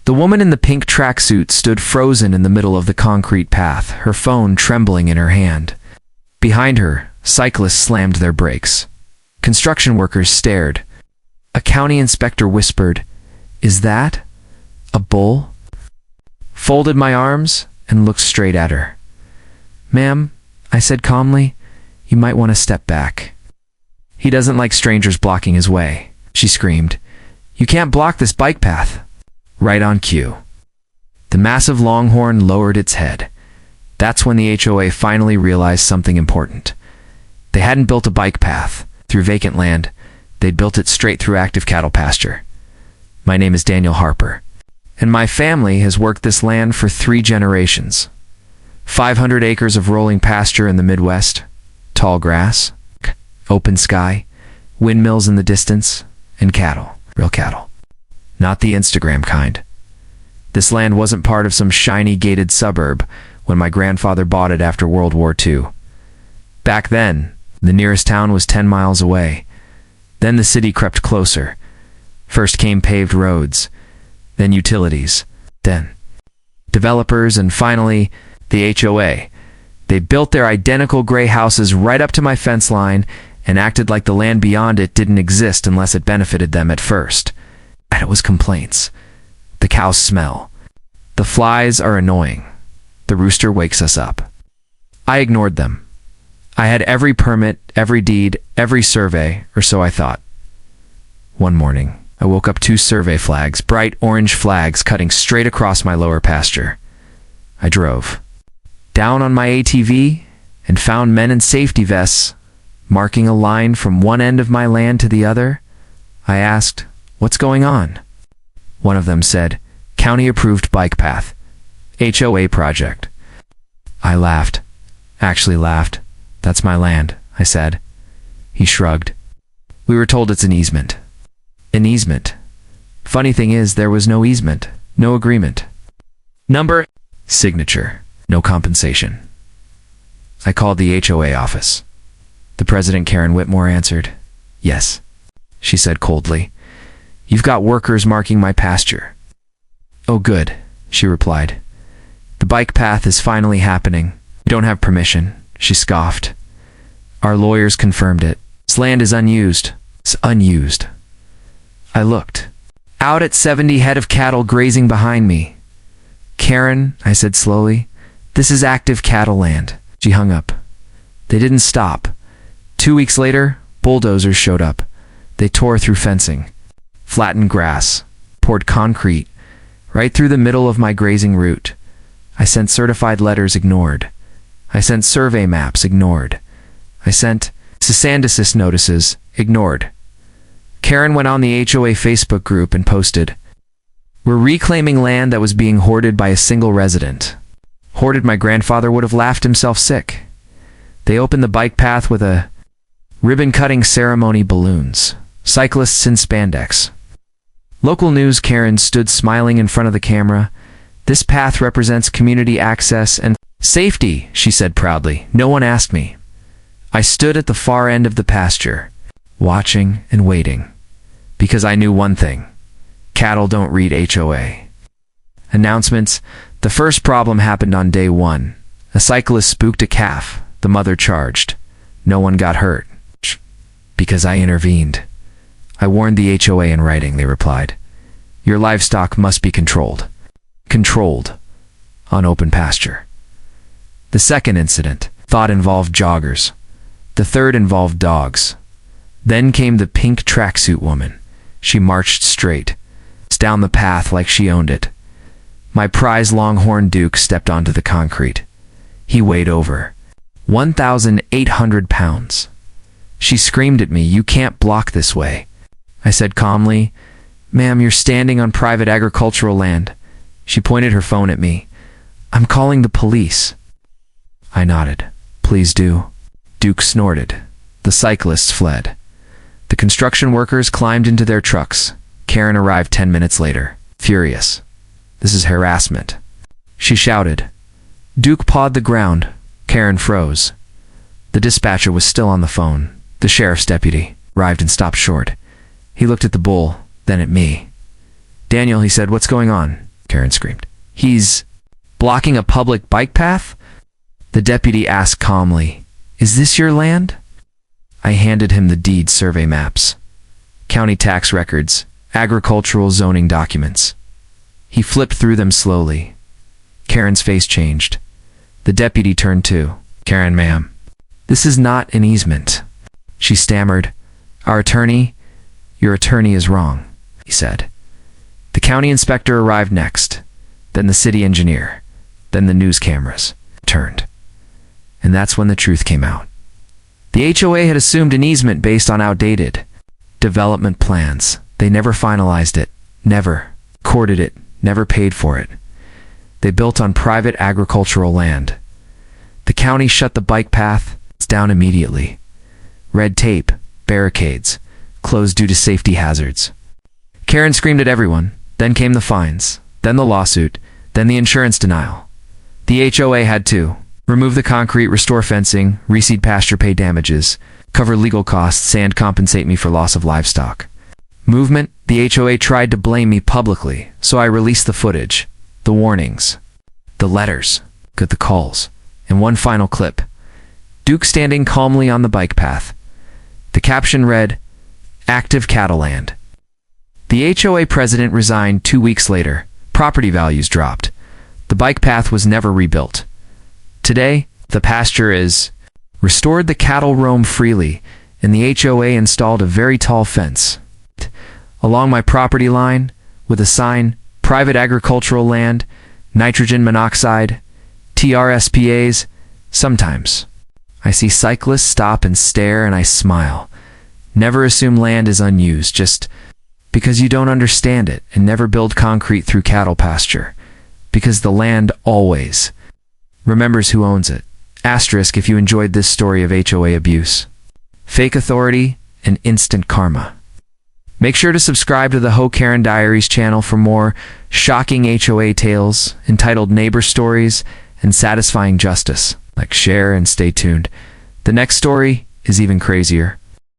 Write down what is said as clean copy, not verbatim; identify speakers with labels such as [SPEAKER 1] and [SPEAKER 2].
[SPEAKER 1] The woman in the pink tracksuit stood frozen in the middle of the concrete path, her phone trembling in her hand. Behind her, cyclists slammed their brakes. Construction workers stared. A county inspector whispered, "Is that a bull?" Folded my arms and looked straight at her. "Ma'am," I said calmly, "you might want to step back." "He doesn't like strangers blocking his way," she screamed. "You can't block this bike path." Right on cue. The massive longhorn lowered its head. That's when the HOA finally realized something important. They hadn't built a bike path through vacant land. They'd built it straight through active cattle pasture. My name is Daniel Harper, and my family has worked this land for 3 generations. 500 acres of rolling pasture in the Midwest, tall grass, open sky, windmills in the distance, and cattle, real cattle. Not the Instagram kind. This land wasn't part of some shiny gated suburb when my grandfather bought it after World War II. Back then, the nearest town was 10 miles away. Then the city crept closer. First came paved roads, then utilities, then developers, and finally the HOA. They built their identical gray houses right up to my fence line and acted like the land beyond it didn't exist unless it benefited them at first. And it was complaints. The cows smell. The flies are annoying. The rooster wakes us up. I ignored them. I had every permit, every deed, every survey, or so I thought. One morning, I woke up 2 survey flags, bright orange flags cutting straight across my lower pasture. I drove down on my ATV and found men in safety vests marking a line from one end of my land to the other. I asked, "What's going on?" One of them said, "County-approved bike path. HOA project." I laughed. Actually laughed. "That's my land," I said. He shrugged. "We were told it's an easement." An easement. Funny thing is, there was no easement, no agreement. Number, signature, no compensation. I called the HOA office. The president, Karen Whitmore, answered. "Yes," she said coldly. "You've got workers marking my pasture." "Oh, good," she replied. "The bike path is finally happening. You don't have permission," she scoffed. "Our lawyers confirmed it. This land is unused. It's unused." I looked. Out at 70 head of cattle grazing behind me. "Karen," I said slowly, "this is active cattle land." She hung up. They didn't stop. 2 weeks later, bulldozers showed up. They tore through fencing, flattened grass, poured concrete, right through the middle of my grazing route. I sent certified letters, ignored. I sent survey maps, ignored. I sent cease notices, ignored. Karen went on the HOA Facebook group and posted, "We're reclaiming land that was being hoarded by a single resident. Hoarded, my grandfather would have laughed himself sick." They opened the bike path with a ribbon-cutting ceremony, balloons, cyclists in spandex. Local news. Karen stood smiling in front of the camera. "This path represents community access and safety," she said proudly. "No one asked me." I stood at the far end of the pasture, watching and waiting, because I knew one thing. Cattle don't read HOA. Announcements. The first problem happened on day 1. A cyclist spooked a calf. The mother charged. No one got hurt. Because I intervened. "I warned the HOA in writing," they replied. "Your livestock must be controlled." Controlled. On open pasture. The second incident, thought involved joggers. The third involved dogs. Then came the pink tracksuit woman. She marched straight, down the path like she owned it. My prize longhorn Duke stepped onto the concrete. He weighed over 1,800 pounds. She screamed at me, "You can't block this way." I said calmly, "Ma'am, you're standing on private agricultural land." She pointed her phone at me. "I'm calling the police." I nodded. "Please do." Duke snorted. The cyclists fled. The construction workers climbed into their trucks. Karen arrived 10 minutes later, furious. "This is harassment," she shouted. Duke pawed the ground. Karen froze. The dispatcher was still on the phone. The sheriff's deputy arrived and stopped short. He looked at the bull, then at me. "Daniel," he said, "what's going on?" Karen screamed. He's blocking a public bike path? The deputy asked calmly, Is this your land? I handed him the deed survey maps, county tax records, agricultural zoning documents. He flipped through them slowly. Karen's face changed. The deputy turned too. Karen, ma'am, this is not an easement. She stammered. Your attorney is wrong, he said. The county inspector arrived next, then the city engineer, then the news cameras turned. And that's when the truth came out. The HOA had assumed an easement based on outdated development plans. They never finalized it, never recorded it, never paid for it. They built on private agricultural land. The county shut the bike path down immediately. Red tape, barricades, closed due to safety hazards. Karen screamed at everyone. Then came the fines, then the lawsuit, then the insurance denial. The HOA had to remove the concrete, restore fencing, reseed pasture, pay damages, cover legal costs, and compensate me for loss of livestock. Movement, the HOA tried to blame me publicly, so I released the footage, the warnings, the letters, the calls, and one final clip. Duke standing calmly on the bike path. The caption read, Active Cattle Land. The HOA president resigned 2 weeks later. Property values dropped. The bike path was never rebuilt. Today, the pasture is restored. The cattle roam freely, and the HOA installed a very tall fence along my property line with a sign, Private Agricultural Land, Nitrogen Monoxide, TRSPAs. Sometimes I see cyclists stop and stare and I smile. Never assume land is unused just because you don't understand it, and never build concrete through cattle pasture, because the land always remembers who owns it. Asterisk if you enjoyed this story of HOA abuse, fake authority, and instant karma. Make sure to subscribe to the Ho Karen Diaries channel for more shocking HOA tales, entitled Neighbor Stories, and satisfying justice. Share, and stay tuned. The next story is even crazier.